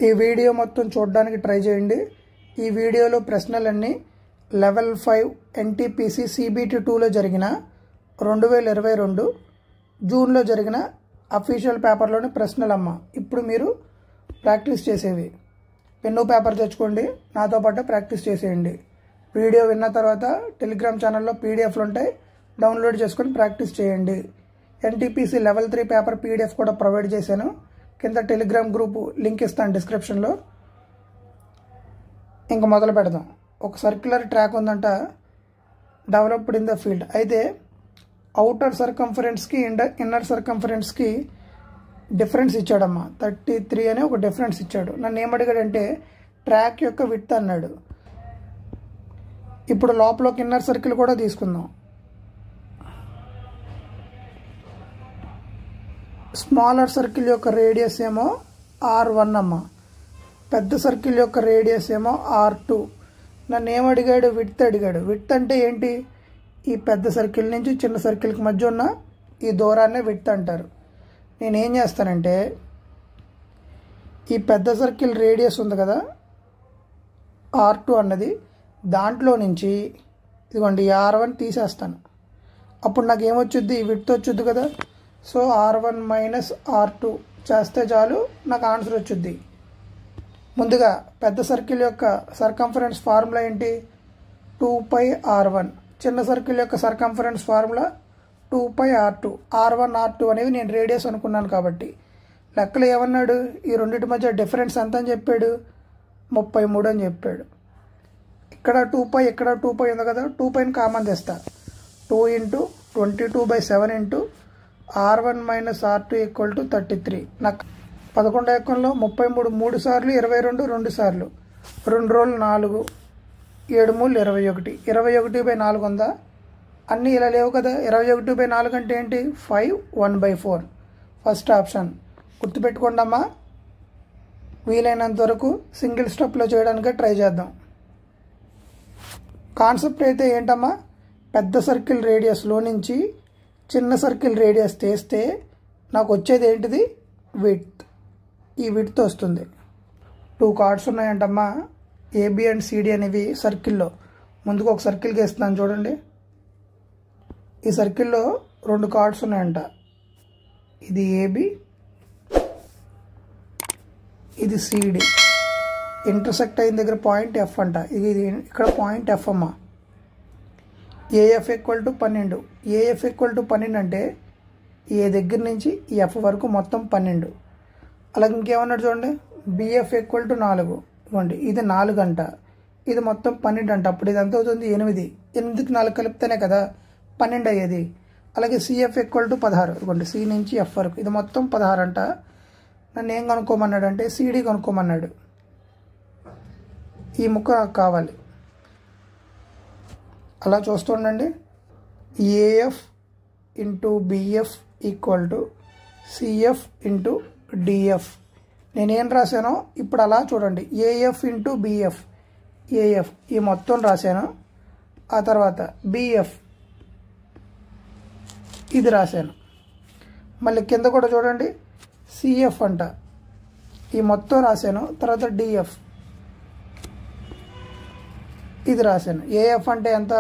ఈ వీడియో మొత్తం చూడడానికి ట్రై చేయండి. ఈ వీడియోలో ప్రశ్నలన్నీ లెవెల్ 5 ఎన్టీపీసీ CBT 2లో జరిగిన 2022 జూన్లో జరిగిన అఫీషియల్ పేపర్లోని ప్రశ్నలమ్మ. ఇప్పుడు మీరు ప్రాక్టీస్ చేసేవి. పెన్ను పేపర్ తెచ్చుకోండి, నాతో పాటు ప్రాక్టీస్ చేసేయండి. వీడియో విన్న తర్వాత టెలిగ్రామ్ ఛానల్లో PDFలు ఉంటాయి, డౌన్లోడ్ చేసుకొని ప్రాక్టీస్ చేయండి. ఎన్టీపీసీ లెవెల్ 3 పేపర్ PDF కూడా ప్రొవైడ్ చేశాను. కింద టెలిగ్రామ్ గ్రూప్ లింక్ ఇస్తాను డిస్క్రిప్షన్లో. ఇంకా మొదలు పెడదాం. ఒక సర్క్యులర్ ట్రాక్ ఉందంట, డెవలప్డ్ ఇన్ ద ఫీల్డ్. అయితే అవుటర్ సర్కంఫరెన్స్కి ఇన్నర్ సర్కంఫరెన్స్కి డిఫరెన్స్ ఇచ్చాడమ్మా. 33 అని ఒక డిఫరెన్స్ ఇచ్చాడు. నన్ను ఏమడిగాడంటే ట్రాక్ యొక్క విడ్త్ అన్నాడు. ఇప్పుడు లోపల ఇన్నర్ సర్కిల్ కూడా తీసుకుందాం. స్మాలర్ సర్కిల్ యొక్క రేడియస్ ఏమో R1 అమ్మ, పెద్ద సర్కిల్ యొక్క రేడియస్ ఏమో R2. నన్ను ఏమడిగాడు? విడ్త్ అడిగాడు. విడ్త్ అంటే ఏంటి? ఈ పెద్ద సర్కిల్ నుంచి చిన్న సర్కిల్కి మధ్య ఉన్న ఈ దూరాన్నే విడ్త్ అంటారు. నేనేం చేస్తానంటే ఈ పెద్ద సర్కిల్ రేడియస్ ఉంది కదా R2 అన్నది, దాంట్లో నుంచి ఇదిగోండి R1 తీసేస్తాను. అప్పుడు నాకు ఏమొచ్చుద్ది? విడ్త్ వచ్చుద్ది కదా. సో R1 మైనస్ R2 చేస్తే చాలు, నాకు ఆన్సర్ వచ్చుద్ది. ముందుగా పెద్ద సర్కిల్ యొక్క సర్కంఫరెన్స్ ఫార్ములా ఏంటి? 2πr1. చిన్న సర్కిల్ యొక్క circumference formula 2πr2. R1 R2 అనేవి నేను రేడియస్ అనుకున్నాను కాబట్టి. లెక్కలు ఏమన్నాడు? ఈ రెండింటి మధ్య డిఫరెన్స్ ఎంత అని చెప్పాడు? 33 అని చెప్పాడు. ఇక్కడ 2π, ఇక్కడ 2π ఉంది కదా, 2πని కామన్ తెస్తా. 2 × 22/7 × R1 మైనస్ R2 = 33. నాకు 11 ఎక్కంలో 33 3 సార్లు 22 2 సార్లు 2 రోజులు 4 7 3 21. 21/4 ఉందా? అన్నీ ఇలా లేవు కదా. 21/4 అంటే ఏంటి? 5 1/4. ఫస్ట్ ఆప్షన్ గుర్తుపెట్టుకోండి అమ్మా. వీలైనంత వరకు సింగిల్ స్టెప్లో చేయడానికి ట్రై చేద్దాం. కాన్సెప్ట్ అయితే ఏంటమ్మా? పెద్ద సర్కిల్ రేడియస్లో నుంచి చిన్న సర్కిల్ రేడియస్ తీస్తే నాకు వచ్చేది ఏంటిది? విడ్త్. ఈ విడ్త్ వస్తుంది. 2 కార్డ్స్ ఉన్నాయంటమ్మా, AB అండ్ CD అనేవి సర్కిల్లో. ముందుకు ఒక సర్కిల్ గీస్తున్నాను చూడండి. ఈ సర్కిల్లో 2 కార్డ్స్ ఉన్నాయంట. ఇది AB, ఇది CD. ఇంటర్సెక్ట్ అయిన దగ్గర పాయింట్ F అంట. ఇది ఇక్కడ పాయింట్ F అమ్మా. AF = 12. AF = 12 అంటే ఏ దగ్గర నుంచి F వరకు మొత్తం 12. అలాగే ఇంకేమన్నాడు చూడండి, BF = 4. ఇవ్వండి, ఇది 4 అంట, ఇది మొత్తం 12 అంట. అప్పుడు ఇది ఎంత అవుతుంది? 8. 8కి 4 కలిపితేనే కదా 12 అయ్యేది. అలాగే CF = 16. ఇవ్వండి, C నుంచి F వరకు ఇది మొత్తం 16 అంట. నన్ను ఏం కనుక్కోమన్నాడు అంటే CD కనుక్కోమన్నాడు. ఈ ముక్క నాకు కావాలి. అలా చూస్తుండండి. AF × BF = CF × DF. నేనేం రాశానో ఇప్పుడు అలా చూడండి. AF × BF, AF ఈ మొత్తం రాశాను. ఆ తర్వాత BF ఇది రాశాను. మళ్ళీ కింద కూడా చూడండి, CF అంట, ఈ మొత్తం రాశాను. తర్వాత DF ఇది రాశాను. AF అంటే ఎంత?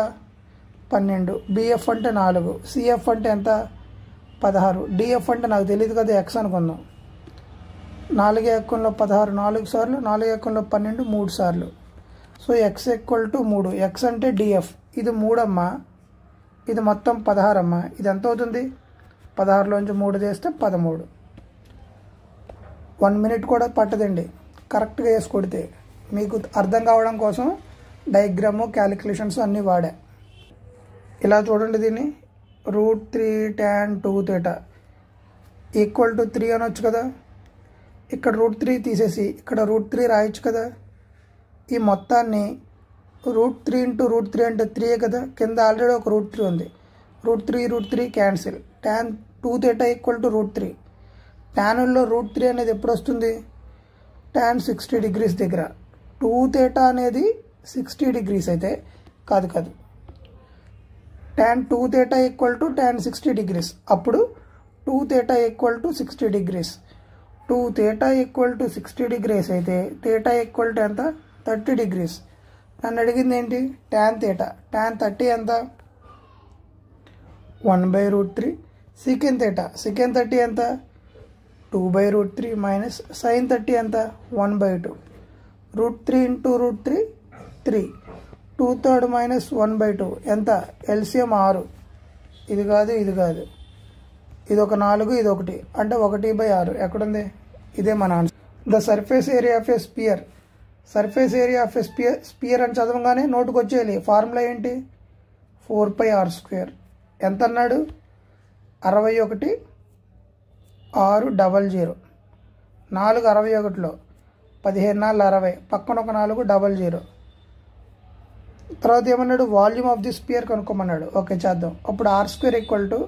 12. BF అంటే 4. CF అంటే ఎంత? 16. DF అంటే నాకు తెలియదు కదా, X అనుకుందాం. 4 ఎక్కంలో 16 4 సార్లు, 4 ఎక్కంలో 12 3 సార్లు. So X = 3. X అంటే DF. ఇది 3 అమ్మా, ఇది మొత్తం 16 అమ్మా. ఇది ఎంత అవుతుంది? 16లోంచి 3 చేస్తే 13. 1 మినిట్ కూడా పట్టదండి కరెక్ట్గా వేసి కొడితే. మీకు అర్థం కావడం కోసం డయాగ్రాము, క్యాలిక్యులేషన్స్ అన్నీ వాడా. ఇలా చూడండి, దీన్ని √3 tan 2θ = 3 అనొచ్చు కదా. ఇక్కడ √3 తీసేసి ఇక్కడ √3 రాయొచ్చు కదా. ఈ మొత్తాన్ని √3 × √3 అంటే 3 కదా. కింద ఆల్రెడీ ఒక √3 ఉంది. √3 క్యాన్సిల్. tan 2θ = √3. ట్యాన్లో √3 అనేది ఎప్పుడు వస్తుంది? tan 60 degrees దగ్గర. 2θ అనేది 60 degrees అయితే కాదు. tan 2θ = tan 60 degrees. అప్పుడు 2θ = 60 degrees. 2 theta equal to 60 degrees అయితే theta ఈక్వల్ టు ఎంత 30 degrees. నన్ను అడిగింది ఏంటి tan theta. tan 30 ఎంత 1/√3. secant theta. secant 30 ఎంత 2/√3 మైనస్ sin 30 ఎంత 1/2. √3 ఇంటూ √3 3. 2/3 మైనస్ 1/2 ఎంత ఎల్సిఎం 6. ఇది కాదు ఇది కాదు, ఇది ఒక 4 ఇది ఒకటి అంటే 1/6. ఎక్కడుంది? ఇదే మన answer. The surface area of a sphere. Surface area of a sphere అని చదవగానే నోటుకు వచ్చేయాలి. ఫార్ములా ఏంటి 4πr². ఎంత అన్నాడు 61 600. 4 61లో 15 4 60, పక్కన ఒక 4 00. తర్వాత ఏమన్నాడు వాల్యూమ్ ఆఫ్ ది స్పియర్ కనుక్కోమన్నాడు. ఓకే చేద్దాం. అప్పుడు r² ఈక్వల్ టు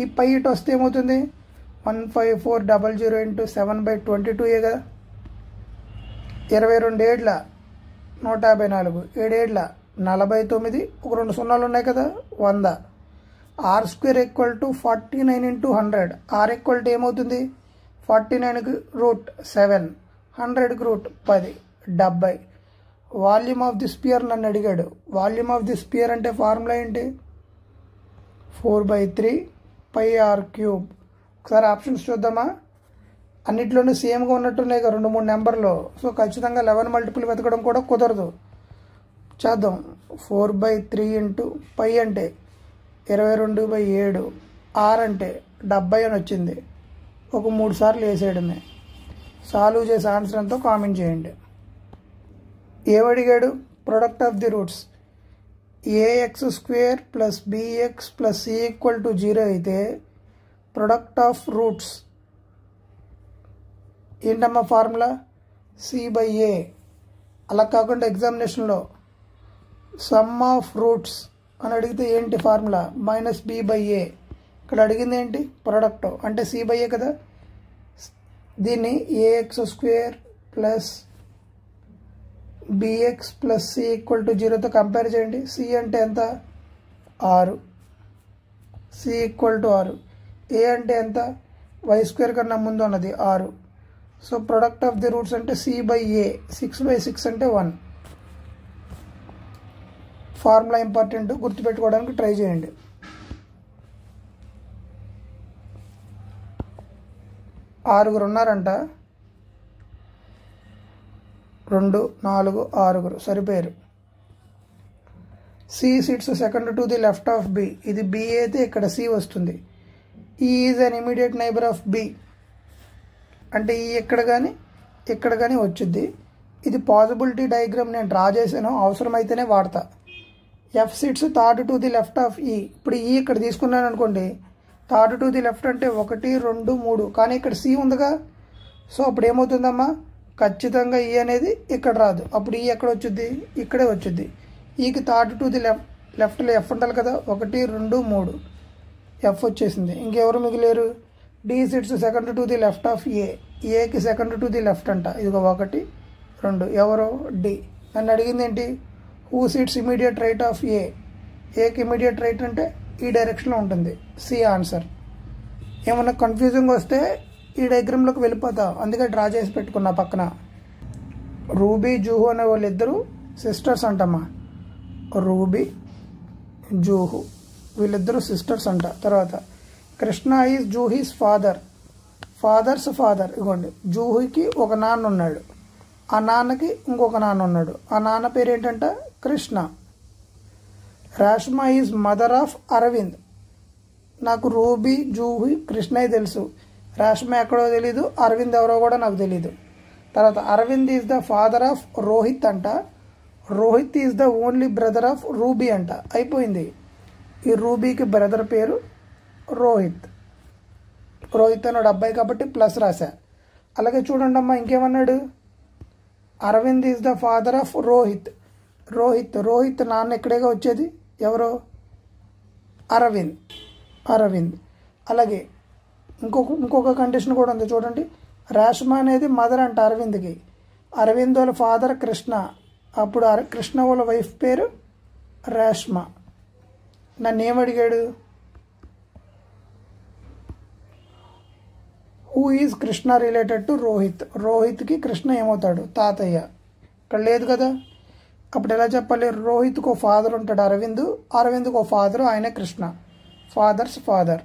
ఈ పై ఇటు వస్తే ఏమవుతుంది 15400 ఇంటూ 7/22 కదా. 22 ఏడ్ల 154, 7 ఏడ్ల 49, ఒక 2 సున్నాలు ఉన్నాయి కదా 100. r² equal to 49 into 100. r equal to ఏమవుతుంది 49కి √7, 100కి √10, 70. వాల్యూమ్ ఆఫ్ ది స్పియర్ నన్ను అడిగాడు. వాల్యూమ్ ఆఫ్ ది స్పియర్ అంటే ఫార్ములా ఏంటి 4/3πr³. ఒకసారి ఆప్షన్స్ చూద్దామా. అన్నిట్లోనూ సేమ్గా ఉన్నట్టున్నాయి కదా 2-3 నెంబర్లో. సో ఖచ్చితంగా 11 మల్టిపుల్ వెతకడం కూడా కుదరదు. చేద్దాం. 4/3 ఇంటూ π అంటే 22/7, r అంటే 70 అని వచ్చింది. ఒక 3 సార్లు వేసేయడమే. సాల్వ్ చేసే ఆన్సర్ ఎంతో కామెంట్ చేయండి. ఏమడిగాడు product of the roots. ax² plus bx plus c equal to 0 అయితే ప్రొడక్ట్ ఆఫ్ రూట్స్ ఏంటమ్మా ఫార్ములా c/a. అలా కాకుండా ఎగ్జామినేషన్లో సమ్ ఆఫ్ రూట్స్ అని అడిగితే ఏంటి ఫార్ములా -b/a. ఇక్కడ అడిగింది ఏంటి ప్రొడక్ట్ అంటే c/a కదా. దీన్ని ax² plus bx plus c equal to 0తో కంపేర్ చేయండి. c అంటే ఎంత 6, c ఈక్వల్ టు 6. a అంటే ఎంత y² కన్నా ముందు ఉన్నది 6. So product of the roots అంటే c/a. 6/6 అంటే 1. ఫార్ములా ఇంపార్టెంట్, గుర్తుపెట్టుకోవడానికి ట్రై చేయండి. ఆరుగురు ఉన్నారంట. 2 4 6 సరిపోయారు. C sits second to the left of B. ఇది బి అయితే ఇక్కడ సి వస్తుంది. E is an immediate neighbour of B అంటే ఈ ఇక్కడ కానీ వచ్చుద్ది. ఇది పాసిబిలిటీ డయాగ్రామ్ నేను డ్రా చేశాను, అవసరమైతేనే వాడతా. F sits third to the left of ఈ. ఇప్పుడు ఈ ఇక్కడ తీసుకున్నాను అనుకోండి, థర్డ్ టు ది లెఫ్ట్ అంటే 1 2 3, కానీ ఇక్కడ సి ఉందిగా. సో అప్పుడు ఏమవుతుందమ్మా ఖచ్చితంగా ఈ అనేది ఇక్కడ రాదు. అప్పుడు ఈ ఎక్కడ వచ్చుద్ది ఇక్కడే వచ్చుద్ది. ఈకి థర్డ్ టు ది లెఫ్ట్లో ఎఫ్ ఉండాలి కదా. 1 2 3 ఎఫ్ వచ్చేసింది. ఇంకెవరు మిగిలేరు D sits second to the left of ఏకి సెకండ్ టు ది లెఫ్ట్ అంట. ఇదిగో 1 2 ఎవరో డి. నన్ను అడిగింది ఏంటి who sits immediate right of ఏకి ఇమీడియట్ రైట్ అంటే ఈ డైరెక్షన్లో ఉంటుంది. C answer. ఏమన్నా కన్ఫ్యూజింగ్ వస్తే ఈ డయాగ్రామ్లోకి వెళ్ళిపోతా, అందుకే డ్రా చేసి పెట్టుకున్నా పక్కన. రూబీ జూహు అనే వాళ్ళిద్దరూ సిస్టర్స్ అంటమ్మా. రూబీ జూహు వీళ్ళిద్దరూ సిస్టర్స్ అంట. తర్వాత Krishna is Juhi's father. Father's father. ఇగోండి జూహుకి ఒక నాన్న ఉన్నాడు, ఆ నాన్నకి ఇంకొక నాన్న ఉన్నాడు. ఆ నాన్న పేరు ఏంటంట Krishna. Rashma is mother of Arvind. నాకు రూబీ జూహి కృష్ణయ్య తెలుసు, రాష్మా ఎక్కడో తెలీదు, అరవింద్ ఎవరో కూడా నాకు తెలీదు. తర్వాత Arvind is the father of Rohit అంట. Rohit is the only brother of Ruby అంట. అయిపోయింది. ఈ రూబీకి బ్రదర్ పేరు రోహిత్. రోహిత్ అన్నాడు అబ్బాయి కాబట్టి ప్లస్ రాశా. అలాగే చూడండి అమ్మా ఇంకేమన్నాడు Arvind is the father of Rohit. Rohit నాన్న ఇక్కడేగా వచ్చేది, ఎవరో అరవింద్. అలాగే ఇంకొక కండిషన్ కూడా ఉంది చూడండి. రాష్మా అనేది మదర్ అంట అరవింద్కి. అరవింద్ వాళ్ళ ఫాదర్ కృష్ణ, అప్పుడు కృష్ణ వాళ్ళ వైఫ్ పేరు రాష్మా. నన్ను ఏమడిగాడు who is Krishna related to Rohit, రోహిత్కి కృష్ణ ఏమవుతాడు, తాతయ్య. ఇక్కడ లేదు కదా, అప్పుడు ఎలా చెప్పాలి, రోహిత్కు ఓ ఫాదర్ ఉంటాడు అరవింద్, అరవింద్కు ఓ ఫాదర్, ఆయన కృష్ణ, ఫాదర్స్ ఫాదర్.